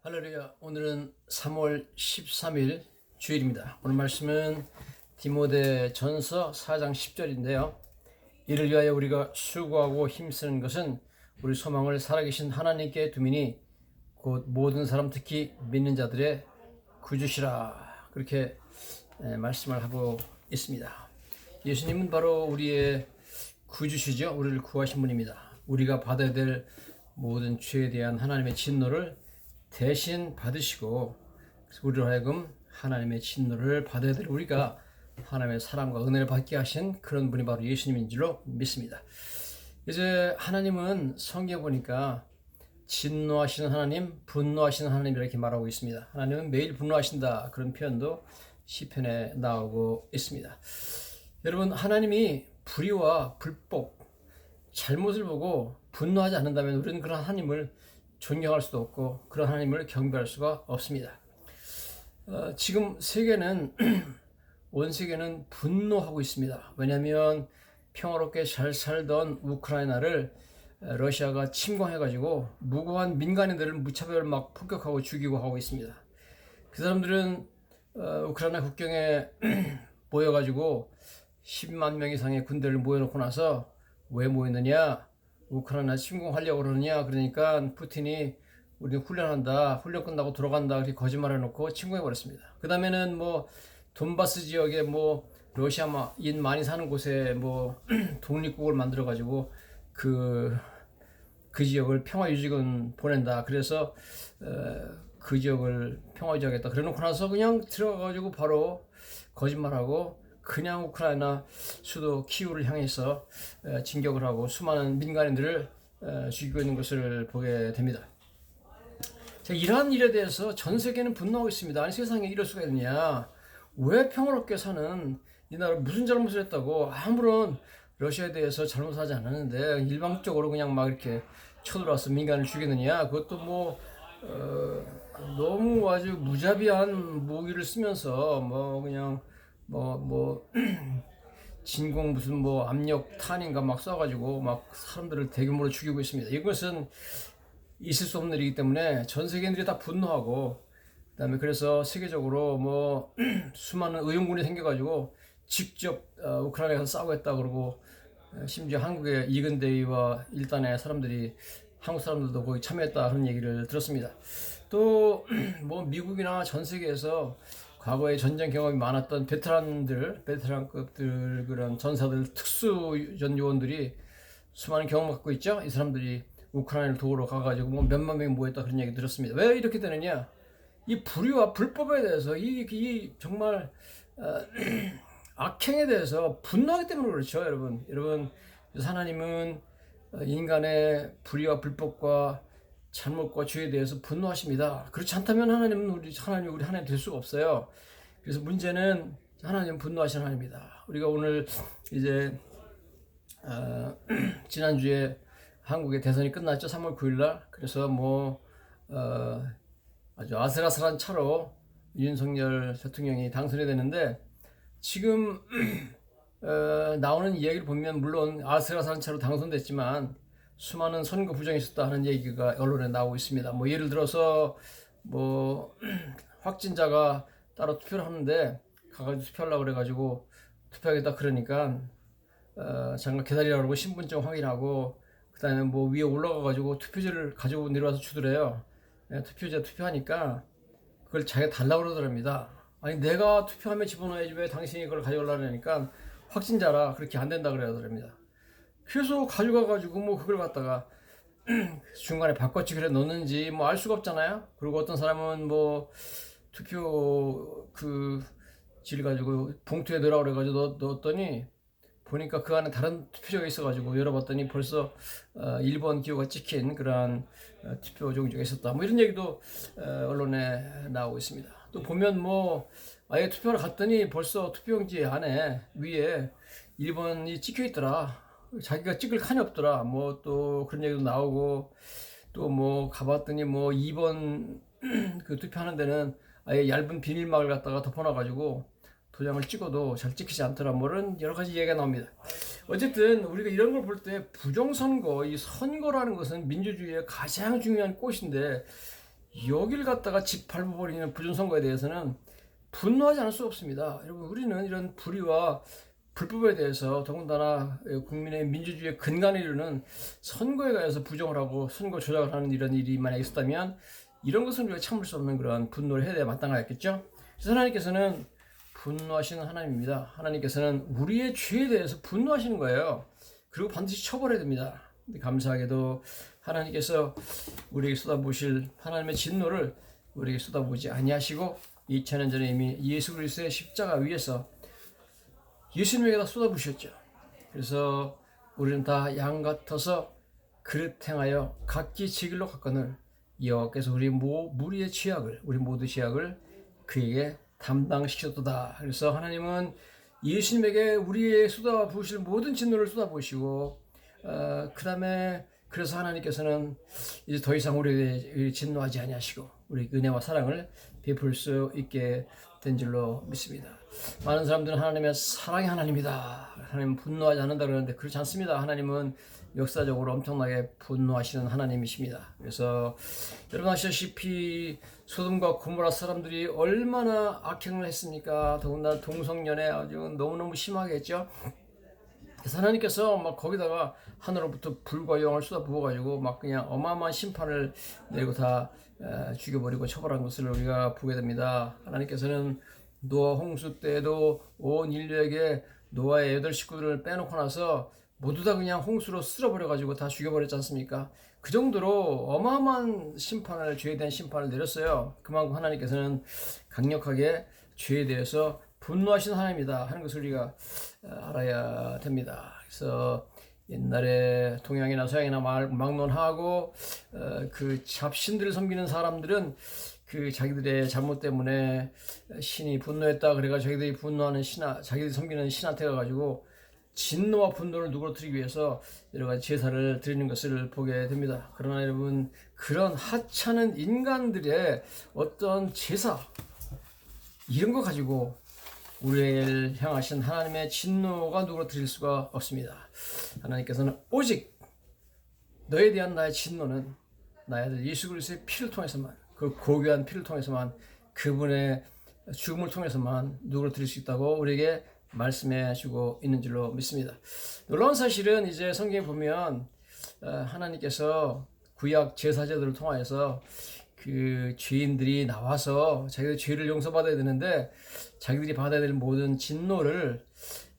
할렐루야. 오늘은 3월 13일 주일입니다. 오늘 말씀은 디모데 전서 4장 10절인데요. 이를 위하여 우리가 수고하고 힘쓰는 것은 우리 소망을 살아계신 하나님께 두미니 곧 모든 사람 특히 믿는 자들의 구주시라. 그렇게 말씀을 하고 있습니다. 예수님은 바로 우리의 구주시죠. 우리를 구하신 분입니다. 우리가 받아야 될 모든 죄에 대한 하나님의 진노를 대신 받으시고 우리로 하여금 하나님의 진노를 받아야 될 우리가 하나님의 사랑과 은혜를 받게 하신 그런 분이 바로 예수님인 줄로 믿습니다. 이제 하나님은 성경에 보니까 진노하시는 하나님, 분노하시는 하나님 이렇게 말하고 있습니다. 하나님은 매일 분노하신다, 그런 표현도 시편에 나오고 있습니다. 여러분, 하나님이 불의와 불법, 잘못을 보고 분노하지 않는다면 우리는 그런 하나님을 존경할 수도 없고 그런 하나님을 경배할 수가 없습니다. 지금 세계는 온 세계는 분노하고 있습니다. 왜냐하면 평화롭게 잘 살던 우크라이나를 러시아가 침공해가지고 무고한 민간인들을 무차별 막 폭격하고 죽이고 하고 있습니다. 그 사람들은 우크라이나 국경에 모여가지고 10만 명 이상의 군대를 모여놓고 나서 왜 모였느냐? 우크라이나 침공하려고 그러느냐? 그러니까 푸틴이 우리는 훈련한다, 훈련 끝나고 들어간다, 그렇게 거짓말 해놓고 침공해버렸습니다. 그 다음에는 뭐 돈바스 지역에 뭐 러시아인 많이 사는 곳에 뭐 독립국을 만들어가지고 그 지역을 평화유지군 보낸다. 그래서 그 지역을 평화유지하겠다. 그래놓고 나서 그냥 들어가가지고 바로 거짓말하고 그냥 우크라이나 수도 키우를 향해서 진격을 하고 수많은 민간인들을 죽이고 있는 것을 보게 됩니다. 자, 이러한 일에 대해서 전 세계는 분노하고 있습니다. 아니, 세상에 이럴 수가 있느냐? 왜 평화롭게 사는 이 나라 무슨 잘못을 했다고 아무런 러시아에 대해서 잘못하지 않았는데 일방적으로 그냥 막 이렇게 쳐들어와서 민간을 죽이느냐? 그것도 뭐 너무 아주 무자비한 무기를 쓰면서 뭐 그냥 진공 무슨 뭐 압력 탄인가 막 쏴가지고 막 사람들을 대규모로 죽이고 있습니다. 이것은 있을 수 없는 일이기 때문에 전 세계인들이 다 분노하고, 그다음에 그래서 세계적으로 뭐 수많은 의용군이 생겨가지고 직접 우크라이나에서 싸우겠다 그러고, 심지어 한국의 이근대위와 일단의 사람들이, 한국 사람들도 거기 참여했다 그런 얘기를 들었습니다. 또 뭐 미국이나 전 세계에서 과거에 전쟁 경험이 많았던 베테랑급들, 그런 전사들, 특수전 요원들이 수많은 경험을 갖고 있죠. 이 사람들이 우크라이나를 도우러 가가지고 뭐 몇만 명이 모였다 그런 얘기 들었습니다. 왜 이렇게 되느냐? 이 불의와 불법에 대해서 이 정말 악행에 대해서 분노하기 때문에 그렇죠, 여러분. 하나님은 인간의 불의와 불법과 잘못과 죄에 대해서 분노하십니다. 그렇지 않다면 하나님은 우리 하나님 될 수가 없어요. 그래서 문제는 하나님은 분노하시는 하나님입니다. 우리가 오늘 이제 지난주에 한국의 대선이 끝났죠. 3월 9일날. 그래서 아주 아슬아슬한 차로 윤석열 대통령이 당선이 됐는데, 지금 나오는 이야기를 보면 물론 아슬아슬한 차로 당선됐지만 수많은 선거 부정이 있었다 하는 얘기가 언론에 나오고 있습니다. 뭐 예를 들어서 뭐 확진자가 따로 투표를 하는데 가가지고 투표하려고 그래가지고 투표하겠다 그러니까 잠깐 기다리라고 그러고 신분증 확인하고 그다음에 뭐 위에 올라가가지고 투표지를 가지고 내려와서 주더래요. 투표제 투표하니까 그걸 자기가 달라고 그러더랍니다. 아니, 내가 투표하면 집어넣어야지 왜 당신이 그걸 가져오려고 하니까 확진자라 그렇게 안 된다 그러더랍니다. 그래서 가져가가지고 뭐 그걸 갖다가 중간에 바꿔치 그래 넣는지 뭐 알 수가 없잖아요. 그리고 어떤 사람은 뭐 투표 질 가지고 봉투에 넣으라고 그래가지고 넣었더니 보니까 그 안에 다른 투표지가 있어가지고 열어봤더니 벌써 1번 기호가 찍힌 그러한 투표 종지가 있었다. 뭐 이런 얘기도 언론에 나오고 있습니다. 또 보면 뭐 아예 투표를 갔더니 벌써 투표용지 안에 위에 1번이 찍혀 있더라. 자기가 찍을 칸이 없더라. 뭐 또 그런 얘기도 나오고, 또 뭐 가봤더니 뭐 2번 그 투표하는 데는 아예 얇은 비닐막을 갖다가 덮어놔가지고 도장을 찍어도 잘 찍히지 않더라. 뭐 이런 여러 가지 얘기가 나옵니다. 어쨌든 우리가 이런 걸 볼 때 부정선거, 이 선거라는 것은 민주주의의 가장 중요한 꽃인데 여기를 갖다가 짓밟아버리는 부정선거에 대해서는 분노하지 않을 수 없습니다. 여러분, 우리는 이런 불의와 불법에 대해서 더군다나 국민의 민주주의의 근간을 이루는 선거에 관해서 부정을 하고 선거 조작을 하는 이런 일이 만약 있었다면 이런 것은 우리가 참을 수 없는 그런 분노를 해야 마땅하겠죠. 그래서 하나님께서는 분노하시는 하나님입니다. 하나님께서는 우리의 죄에 대해서 분노하시는 거예요. 그리고 반드시 처벌해야 됩니다. 감사하게도 하나님께서 우리에게 쏟아부으실 하나님의 진노를 우리에게 쏟아부으지 아니하시고 2000년 전에 이미 예수 그리스도의 십자가 위에서 예수님에게다 쏟아부으셨죠. 그래서 우리는 다 양 같아서 그릇 행하여 각기 제 길로 갔거늘 여호와께서 우리 무리의 죄악을, 우리 모두 죄악을 그에게 담당시켰도다. 그래서 하나님은 예수님에게 우리의 쏟아부으실 모든 진노를 쏟아부으시고 그 다음에 그래서 하나님께서는 이제 더 이상 우리에게 진노하지 아니하시고 우리 은혜와 사랑을 베풀 수 있게 된 줄로 믿습니다. 많은 사람들은 하나님의 사랑의 하나님이다, 하나님은 분노하지 않는다 그러는데 그렇지 않습니다. 하나님은 역사적으로 엄청나게 분노하시는 하나님이십니다. 그래서 여러분 아시다시피 소돔과 고모라 사람들이 얼마나 악행을 했습니까? 더군다나 동성연애 아주 너무너무 심하게 했죠. 그래서 하나님께서 막 거기다가 하늘로부터 불과 영을 쏟아 부어가지고 막 그냥 어마어마한 심판을 내리고 다 죽여버리고 처벌한 것을 우리가 보게 됩니다. 하나님께서는 노아 홍수 때에도 온 인류에게 노아의 8 식구들을 빼놓고 나서 모두 다 그냥 홍수로 쓸어버려가지고 다 죽여버렸지 않습니까? 그 정도로 어마어마한 심판을, 죄에 대한 심판을 내렸어요. 그만큼 하나님께서는 강력하게 죄에 대해서 분노하시는 하나님이다 하는 것을 우리가 알아야 됩니다. 그래서 옛날에 동양이나 서양이나 막론하고 그 잡신들을 섬기는 사람들은 그 자기들의 잘못 때문에 신이 분노했다 그래가지고 자기들이 분노하는 자기들이 섬기는 신한테 가가지고 진노와 분노를 누그러뜨리기 위해서 여러 가지 제사를 드리는 것을 보게 됩니다. 그러나 여러분, 그런 하찮은 인간들의 어떤 제사 이런 거 가지고 우리를 향하신 하나님의 진노가 누그러뜨릴 수가 없습니다. 하나님께서는 오직 너에 대한 나의 진노는 나의 아들 예수 그리스도의 피를 통해서만, 그 고귀한 피를 통해서만, 그분의 죽음을 통해서만 누그러뜨릴 수 있다고 우리에게 말씀해 주고 있는 줄로 믿습니다. 놀라운 사실은 이제 성경에 보면 하나님께서 구약 제사제들을 통하여서 그 죄인들이 나와서 자기들 죄를 용서받아야 되는데 자기들이 받아야 될 모든 진노를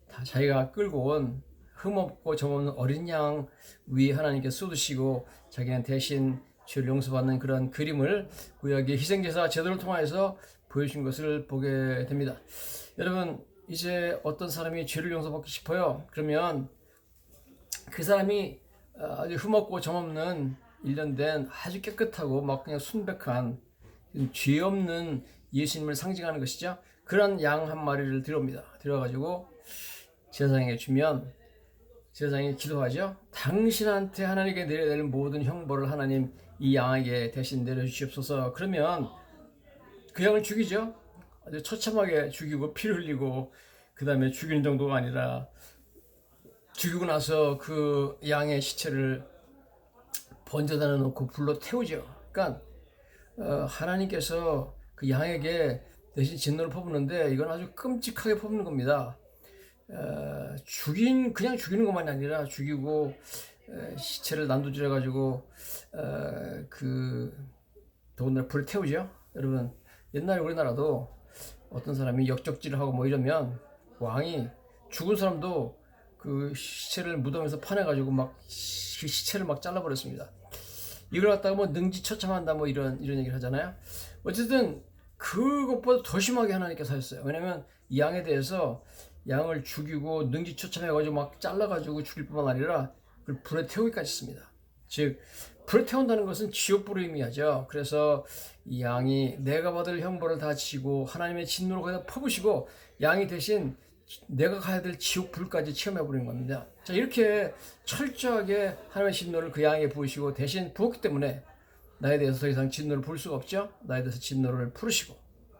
다 자기가 끌고 온 흠없고 점없는 어린 양 위에 하나님께서 쏟으시고 자기는 대신 죄를 용서받는 그런 그림을 구약의 희생제사 제도를 통해서 보여준 것을 보게 됩니다. 여러분, 이제 어떤 사람이 죄를 용서받고 싶어요. 그러면 그 사람이 아주 흠없고 점없는 1년 된 아주 깨끗하고 막 그냥 순백한 죄 없는 예수님을 상징하는 것이죠. 그런 양 한 마리를 들어옵니다. 들어가지고 제사장에게 주면 제사장이 기도하죠. 당신한테 하나님께 내려야 될 모든 형벌을 하나님 이 양에게 대신 내려주시옵소서. 그러면 그 양을 죽이죠. 아주 처참하게 죽이고 피를 흘리고, 그 다음에 죽이는 정도가 아니라 죽이고 나서 그 양의 시체를 번제단에 놓고 불로 태우죠. 그러니까 하나님께서 그 양에게 대신 진노를 퍼붓는데 이건 아주 끔찍하게 퍼붓는 겁니다. 그냥 죽이는 것만이 아니라 죽이고 시체를 난도질해 가지고 더군다나 불에 태우죠. 여러분, 옛날에 우리나라도 어떤 사람이 역적질을 하고 뭐 이러면 왕이 죽은 사람도 그 시체를 무덤에서 파내가지고 막 그 시체를 막 잘라버렸습니다. 이걸 갖다가 뭐 능지처참한다 뭐 이런 얘기를 하잖아요. 어쨌든 그것보다 더 심하게 하나님께서 하셨어요. 왜냐면 이 양에 대해서 양을 죽이고 능지처참해가지고 막 잘라가지고 죽일 뿐만 아니라 그걸 불에 태우기까지 했습니다. 즉 불에 태운다는 것은 지옥불을 의미하죠. 그래서 이 양이 내가 받을 형벌을 다 지고 하나님의 진노를 거기다 퍼부시고 양이 대신 내가 가야 될 지옥불까지 체험해버리는 겁니다. 자, 이렇게 철저하게 하나님의 진노를 그 양에게 부으시고 대신 부었기 때문에 나에 대해서 더 이상 진노를 부을 수가 없죠. 나에 대해서 진노를 풀으시고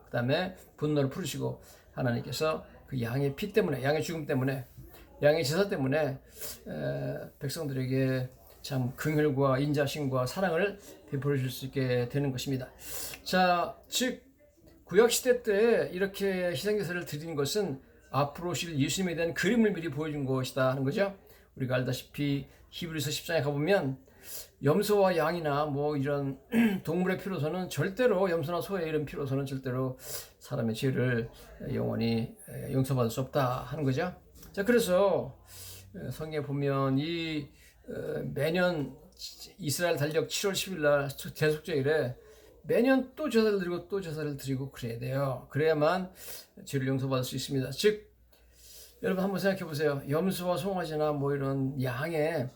그 다음에 분노를 풀으시고 하나님께서 그 양의 피 때문에, 양의 죽음 때문에, 양의 제사 때문에 백성들에게 참 긍휼과 인자심과 사랑을 베풀어 줄 수 있게 되는 것입니다. 자, 즉 구약 시대 때 이렇게 희생제사를 드리는 것은 앞으로 오실 예수님에 대한 그림을 미리 보여준 것이다 하는 거죠. 우리가 알다시피 히브리서 10장에 가보면 염소와 양이나 뭐 이런 동물의 피로서는 절대로, 염소나 소의 이런 피로서는 절대로 사람의 죄를 영원히 용서받을 수 없다 하는 거죠. 자, 그래서 성경에 보면 이 매년 이스라엘 달력 7월 10일 날 대속죄일에 매년 또 제사를 드리고 또 제사를 드리고 그래야 돼요. 그래야만 죄를 용서받을 수 있습니다. 즉 여러분 한번 생각해 보세요. 염소와 송아지나 뭐 이런 양의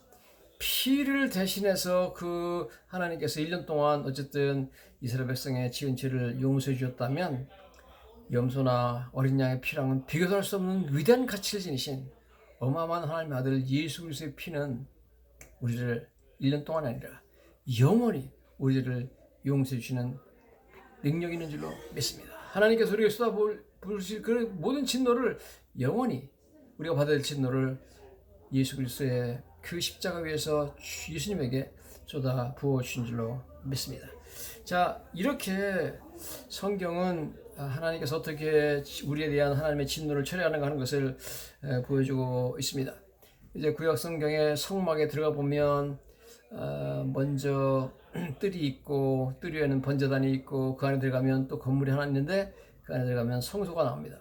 피를 대신해서 그 하나님께서 1년 동안 어쨌든 이스라엘 백성의 지은 죄를 용서해 주셨다면, 염소나 어린 양의 피랑은 비교할 수 없는 위대한 가치를 지니신 어마어마한 하나님의 아들 예수 그리스도의 피는 우리를 1년 동안 아니라 영원히 우리를 용서해 주시는 능력이 있는 줄로 믿습니다. 하나님께서 우리에게 쏟아부으실 그 모든 진노를, 영원히 우리가 받아야 될 진노를 예수 그리스도의 그 십자가 위에서 예수님에게 쏟아 부어 주신 줄로 믿습니다. 자, 이렇게 성경은 하나님께서 어떻게 우리에 대한 하나님의 진노를 처리하는가 하는 것을 보여주고 있습니다. 이제 구약 성경의 성막에 들어가 보면 먼저 뜰이 있고, 뜰 위에는 번제단이 있고, 그 안에 들어가면 또 건물이 하나 있는데 그 안에 들어가면 성소가 나옵니다.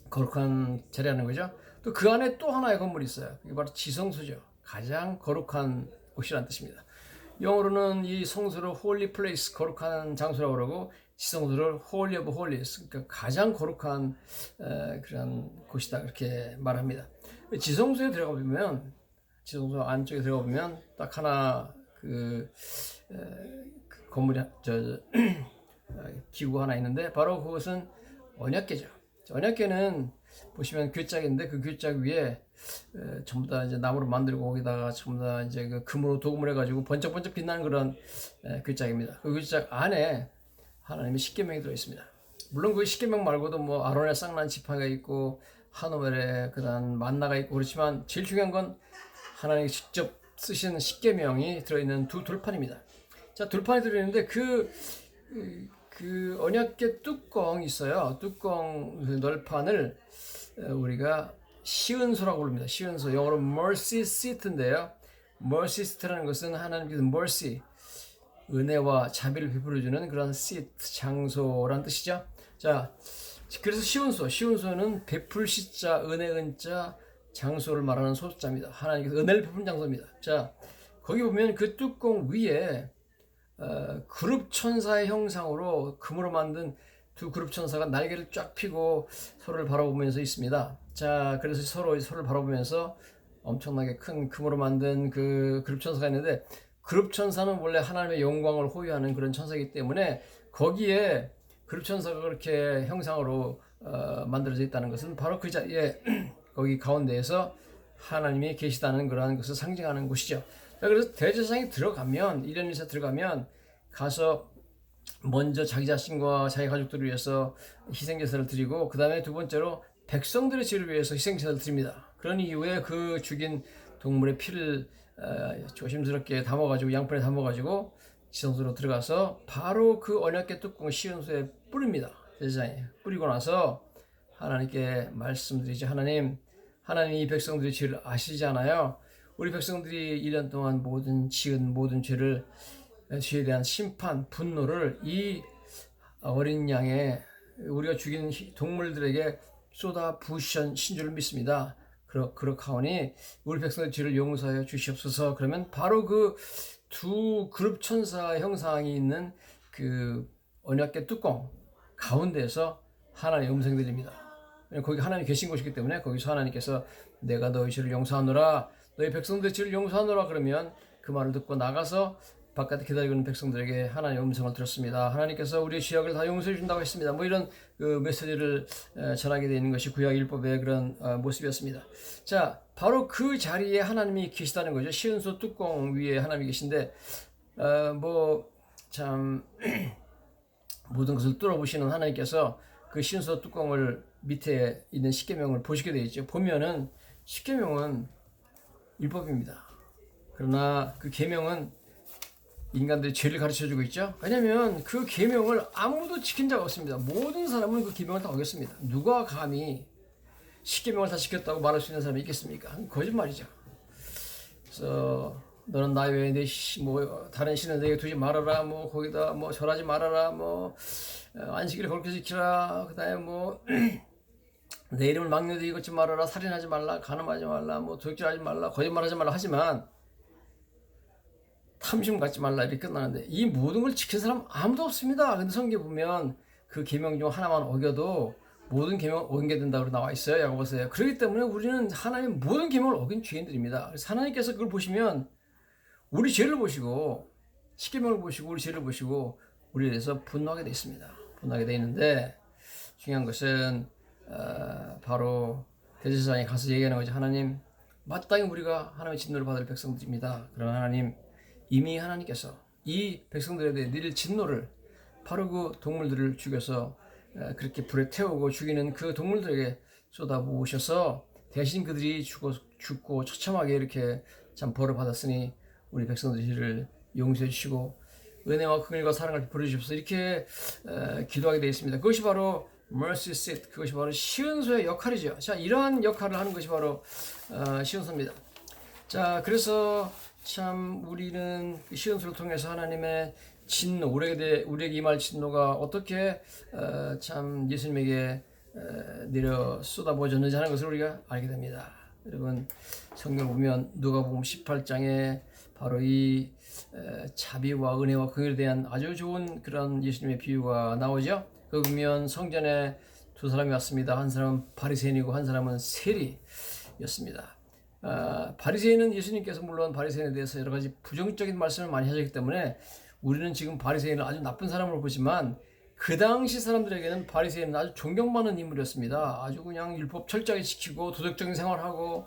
거룩한 자리라는 거죠. 또 그 안에 또 하나의 건물이 있어요. 이게 바로 지성소죠. 가장 거룩한 곳이라는 뜻입니다. 영어로는 이 성소를 holy place, 거룩한 장소라고 그러고, 지성소를 holy of holies, 그러니까 가장 거룩한 그런 곳이다, 그렇게 말합니다. 지성소에 들어가 보면, 지성소 안쪽에 들어가 보면 딱 하나 그 건물이 기구가 하나 있는데, 바로 그것은 언약궤죠. 언약궤는 보시면 궤짝인데, 그 궤짝 위에 전부 다 이제 나무로 만들고 거기다가 전부 다 이제 그 금으로 도금을 해가지고 번쩍번쩍 빛나는 그런 궤짝입니다. 그 궤짝 안에 하나님의 십계명이 들어 있습니다. 물론 그 십계명 말고도 뭐 아론의 쌍난 지팡이가 있고 하노멜의 그다음 만나가 있고 그렇지만, 제일 중요한 건 하나님이 직접 쓰신 십계명이 들어있는 두 돌판입니다. 자, 돌판이 들어있는데 그 언약궤 뚜껑이 있어요. 뚜껑 그 널판을 우리가 시은소라고 부릅니다. 시은소, 영어로 mercy seat인데요. mercy seat라는 것은 하나님께서 mercy, 은혜와 자비를 베풀어주는 그런 seat, 장소라는 뜻이죠. 자, 그래서 시운소는 베풀 시자, 은혜 은자, 장소를 말하는 소자입니다. 하나님께서 은혜를 베푸는 장소입니다. 자, 거기 보면 그 뚜껑 위에 그룹 천사의 형상으로 금으로 만든 두 그룹 천사가 날개를 쫙 펴고 서로를 바라보면서 있습니다. 자, 그래서 서로를 바라보면서 엄청나게 큰 금으로 만든 그 그룹 천사가 있는데, 그룹 천사는 원래 하나님의 영광을 호위하는 그런 천사이기 때문에 거기에 그룹 천사가 그렇게 형상으로 만들어져 있다는 것은 바로 그 자리에 거기 가운데에서 하나님이 계시다는 그러한 것을 상징하는 곳이죠. 자, 그래서 대제사장이 들어가면, 1년 1차 들어가면 가서 먼저 자기 자신과 자기 가족들을 위해서 희생제사를 드리고, 그 다음에 두 번째로 백성들의 죄를 위해서 희생제사를 드립니다. 그런 이후에 그 죽인 동물의 피를 조심스럽게 담아가지고, 양푼에 담아가지고 지성소로 들어가서 바로 그 언약궤 뚜껑 시은소에 뿌립니다. 제사장이 뿌리고 나서 하나님께 말씀드리죠. 하나님 이 백성들의 죄를 아시잖아요. 우리 백성들이 1년 동안 지은 모든 죄에 대한 심판, 분노를 이 어린 양의, 우리가 죽인 동물들에게 쏟아 부으신 줄을 믿습니다. 그렇하오니 우리 백성의 죄를 용서하여 주시옵소서. 그러면 바로 그 두 그룹 천사 형상이 있는 그 언약궤 뚜껑 가운데에서 하나님의 음성이 들립니다. 거기 하나님이 계신 곳이기 때문에 거기서 하나님께서 내가 너희 죄를 용서하노라, 너희 백성들의 죄를 용서하노라 그러면 그 말을 듣고 나가서 바깥에 기다리고 있는 백성들에게 하나님의 음성을 들었습니다. 하나님께서 우리의 죄악을 다 용서해 준다고 했습니다. 뭐 이런 그 메시지를 전하게 되는 것이 구약 율법의 그런 모습이었습니다. 자, 바로 그 자리에 하나님이 계시다는 거죠. 시은소 뚜껑 위에 하나님이 계신데 뭐 참 모든 것을 뚫어보시는 하나님께서 그 시은소 뚜껑을 밑에 있는 십계명을 보시게 되어 있죠. 보면은 십계명은 율법입니다. 그러나 그 계명은 인간들이 죄를 가르쳐주고 있죠. 왜냐하면 그 계명을 아무도 지킨 자가 없습니다. 모든 사람은 그 계명을 다 어겼습니다. 누가 감히 십계명을 다 지켰다고 말할 수 있는 사람이 있겠습니까? 거짓말이죠. 그래서 너는 나 외에 뭐 다른 신을 내게 두지 말아라, 뭐 거기다 뭐 절하지 말아라, 뭐 안식일을 거룩히 지키라, 그다음에 뭐 내 이름을 막내되이 걷지 말아라, 살인하지 말라, 간음하지 말라, 뭐 도둑질하지 말라, 거짓말하지 말라 하지만 탐심 갖지 말라 이렇게 끝나는데 이 모든 걸 지킨 사람 아무도 없습니다. 근데 성경에 보면 그 계명 중 하나만 어겨도 모든 계명을 어기게 된다고 나와 있어요. 야고보서에. 그렇기 때문에 우리는 하나님 모든 계명을 어긴 죄인들입니다. 그래서 하나님께서 그걸 보시면 우리 죄를 보시고 십계명을 보시고 우리 죄를 보시고 우리에 대해서 분노하게 돼 있습니다. 분노하게 돼 있는데 중요한 것은 바로 대제사장에 가서 얘기하는 거죠. 하나님, 마땅히 우리가 하나님의 진노를 받을 백성들입니다. 그러나 하나님, 이미 하나님께서 이 백성들에 대해 내릴 진노를 바로 그 동물들을 죽여서 그렇게 불에 태우고 죽이는 그 동물들에게 쏟아부으셔서 대신 그들이 죽고 처참하게 이렇게 참 벌을 받았으니 우리 백성들을 용서해 주시고 은혜와 긍휼과 사랑을 베풀어 주십시오. 이렇게 기도하게 되어 있습니다. 그것이 바로 mercy seat, 그것이 바로 시은소의 역할이죠. 자, 이러한 역할을 하는 것이 바로 시은소입니다. 자, 그래서 참 우리는 시은소를 통해서 하나님의 진노, 우리에게 임할 진노가 어떻게 참 예수님에게 내려 쏟아부어졌는지 하는 것을 우리가 알게 됩니다. 여러분, 성경을 보면 누가복음 18장에 바로 이 자비와 은혜와 긍휼에 대한 아주 좋은 그런 예수님의 비유가 나오죠. 그 보면 성전에 두 사람이 왔습니다. 한 사람은 바리새인이고 한 사람은 세리였습니다. 바리새인은 예수님께서 물론 바리새인에 대해서 여러 가지 부정적인 말씀을 많이 하셨기 때문에 우리는 지금 바리새인을 아주 나쁜 사람으로 보지만 그 당시 사람들에게는 바리새인은 아주 존경받는 인물이었습니다. 아주 그냥 율법 철저하게 지키고 도덕적인 생활하고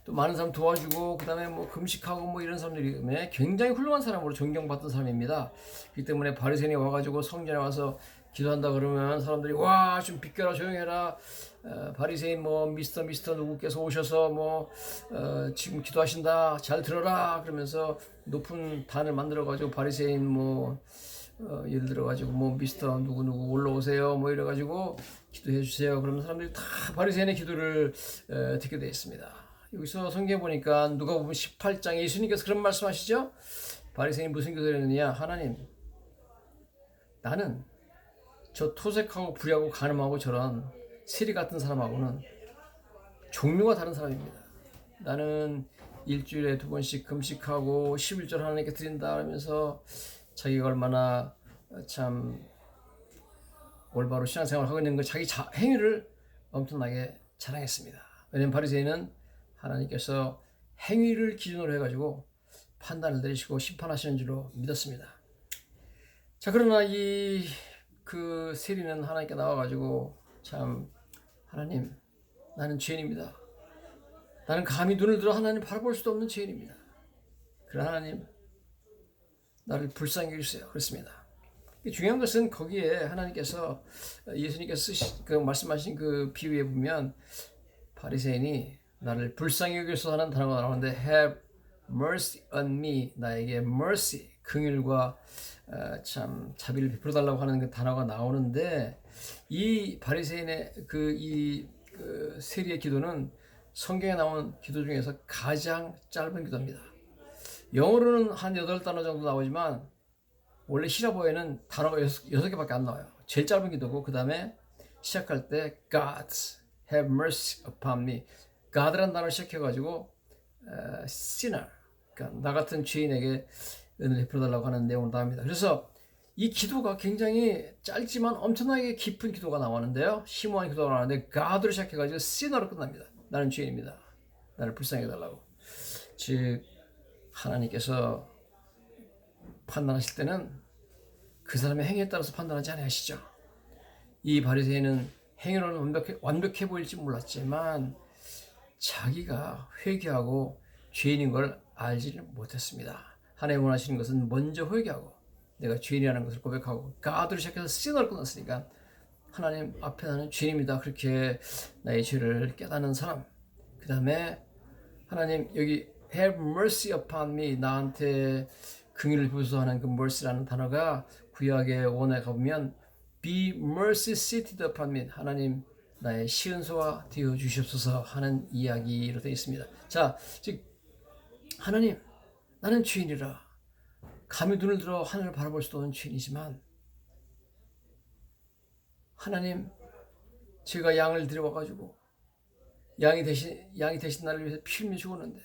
또 많은 사람 도와주고 그다음에 뭐 금식하고 뭐 이런 사람들이 굉장히 훌륭한 사람으로 존경받던 사람입니다. 그렇기 때문에 바리새인이 와가지고 성전에 와서 기도한다 그러면 사람들이 와 좀 비켜라 조용해라, 바리새인 뭐 미스터 누구께서 오셔서 뭐 지금 기도하신다 잘 들어라 그러면서 높은 단을 만들어 가지고 바리새인 뭐 예를 들어 가지고 뭐 미스터 누구 올라오세요 뭐 이래 가지고 기도해 주세요. 그러면 사람들이 다 바리새인의 기도를 듣게 되어 있습니다. 여기서 성경에 보니까 누가복음 18장에 예수님께서 그런 말씀하시죠. 바리새인이 무슨 기도를 했느냐. 하나님, 나는 저 토색하고 불의하고 간음하고 저런 세리 같은 사람하고는 종류가 다른 사람입니다. 나는 일주일에 2번씩 금식하고 11절 하나님께 드린다 하면서 자기가 얼마나 참 올바로 신앙생활을 하고 있는 그 자기 행위를 엄청나게 자랑했습니다. 왜냐하면 바리새인은 하나님께서 행위를 기준으로 해가지고 판단을 내리시고 심판하시는 줄로 믿었습니다. 자, 그러나 그 세리는 하나님께 나와가지고 참 하나님, 나는 죄인입니다. 나는 감히 눈을 들어 하나님 바라볼 수도 없는 죄인입니다. 그러나 하나님, 나를 불쌍히 여기주세요. 그렇습니다. 중요한 것은 거기에 하나님께서 예수님께서 말씀하신 그 비유에 보면 바리새인이 나를 불쌍히 여기소서 하는 단어가 나오는데 have mercy on me, 나에게 mercy, 긍휼과 참 자비를 베풀어 달라고 하는 그 단어가 나오는데 이 바리새인의 그 세리의 기도는 성경에 나온 기도 중에서 가장 짧은 기도입니다. 영어로는 한 8단어 정도 나오지만 원래 히라보에는 단어가 6개밖에 안 나와요. 제일 짧은 기도고 그 다음에 시작할 때 God have mercy upon me, God라는 단어를 시작해가지고 sinner, 그러니까 나 같은 죄인에게 은혜를 베풀어달라고 하는 내용으로 나옵니다. 그래서 이 기도가 굉장히 짧지만 엄청나게 깊은 기도가 나오는데요. 심오한 기도가 나오는데 God로 시작해가지고 sinner로 끝납니다. 나는 죄인입니다. 나를 불쌍히 해달라고. 즉 하나님께서 판단하실 때는 그 사람의 행위에 따라서 판단하지 않으시죠. 이 바리새인은 행위로는 완벽해 보일지 몰랐지만 자기가 회개하고 죄인인 걸 알지를 못했습니다. 하나님 원하시는 것은 먼저 회개하고 내가 죄인이라는 것을 고백하고 가드로 시작해서 시너를 끊었으니까 하나님 앞에 나는 죄인입니다. 그렇게 나의 죄를 깨닫는 사람. 그 다음에 하나님 여기 have mercy upon me. 나한테 긍휼을 부수하는 그 mercy라는 단어가 구약의 원어에 가보면 be mercy seated upon me. 하나님 나의 시은소가 되어 주시옵소서 하는 이야기로 되어 있습니다. 자, 즉 하나님 나는 죄인이라 감히 눈을 들어 하늘을 바라볼 수도 없는 죄인이지만 하나님 제가 양을 데려와가지고 양이 대신 나를 위해서 피 흘려 죽었는데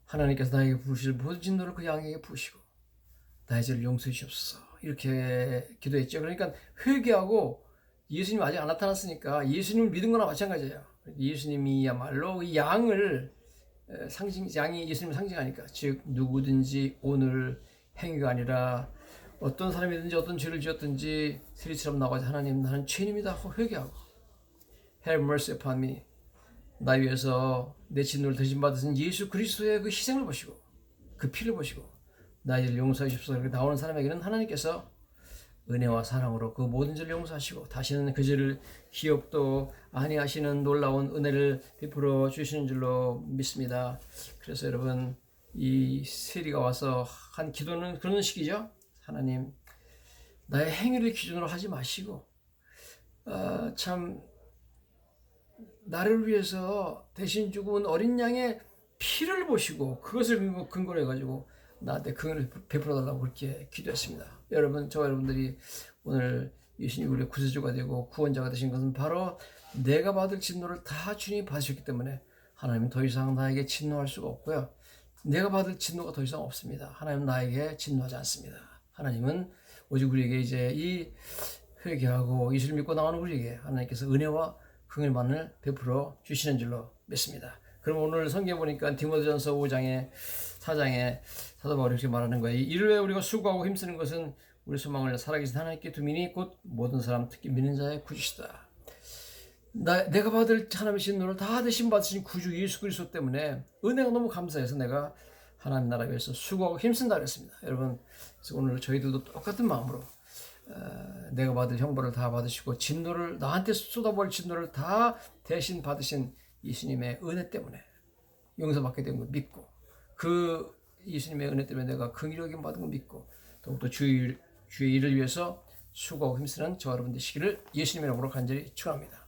하나님께서 나에게 부으실 모든 진노를 그 양에게 부으시고 나의 죄를 용서해 주옵소서 이렇게 기도했죠. 그러니까 회개하고 예수님 아직 안 나타났으니까 예수님을 믿은 거나 마찬가지예요. 예수님이야말로 이 양을 양이 예수님을 상징하니까 즉 누구든지 오늘 행위가 아니라 어떤 사람이든지 어떤 죄를 지었든지 세리처럼 나와서 하나님 나는 죄인입니다 하고 회개하고 Have mercy upon me. 나 위해서 내 진노를 대신 받으신 예수 그리스도의 그 희생을 보시고 그 피를 보시고 나의 죄를 용서해 주십시오. 그렇게 나오는 사람에게는 하나님께서 은혜와 사랑으로 그 모든 죄를 용서하시고 다시는 그 죄를 기억도 아니하시는 놀라운 은혜를 베풀어 주시는 줄로 믿습니다. 그래서 여러분 이 세리가 와서 한 기도는 그런 식이죠. 하나님 나의 행위를 기준으로 하지 마시고 참 나를 위해서 대신 죽은 어린 양의 피를 보시고 그것을 근거로 해가지고 나한테 긍휼을 베풀어 달라고 그렇게 기도했습니다. 여러분, 저와 여러분들이 오늘 예수님이 우리의 구세주가 되고 구원자가 되신 것은 바로 내가 받을 진노를 다 주님이 받으셨기 때문에 하나님은 더 이상 나에게 진노할 수가 없고요. 내가 받을 진노가 더 이상 없습니다. 하나님은 나에게 진노하지 않습니다. 하나님은 오직 우리에게 이제 이 회개하고 예수를 믿고 나오는 우리에게 하나님께서 은혜와 긍휼만을 베풀어 주시는 줄로 믿습니다. 그럼 오늘 성경 보니까 디모데전서 5장에 4장에 사도 바울이 이렇게 말하는 거예요. 이를 위해 우리가 수고하고 힘쓰는 것은 우리 소망을 살아계신 하나님께 두미니 곧 모든 사람 특히 믿는 자의 구주시다. 내가 받을 하나님의 진노를 다 대신 받으신 구주 예수 그리스도 때문에 은혜가 너무 감사해서 내가 하나님 나라 위해서 수고하고 힘쓴다 그랬습니다. 여러분, 그래서 오늘 저희들도 똑같은 마음으로 내가 받을 형벌을 다 받으시고 진노를 나한테 쏟아버릴 진노를 다 대신 받으신 예수님의 은혜 때문에 용서받게 된 걸 믿고 그 예수님의 은혜 때문에 내가 긍휼히 받은 걸 믿고 더욱더 주의 일을 위해서 수고하고 힘쓰는 저와 여러분 되시기를 예수님의 이름으로 간절히 축원합니다.